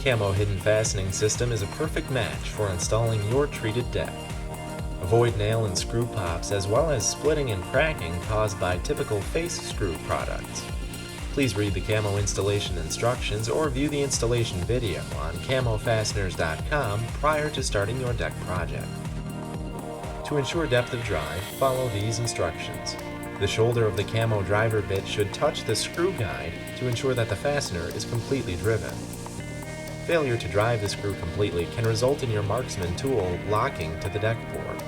CAMO hidden fastening system is a perfect match for installing your treated deck. Avoid nail and screw pops as well as splitting and cracking caused by typical face screw products. Please read the CAMO installation instructions or view the installation video on camofasteners.com prior to starting your deck project. To ensure depth of drive, follow these instructions. The shoulder of the CAMO driver bit should touch the screw guide to ensure that the fastener is completely driven. Failure to drive the screw completely can result in your marksman tool locking to the deck board.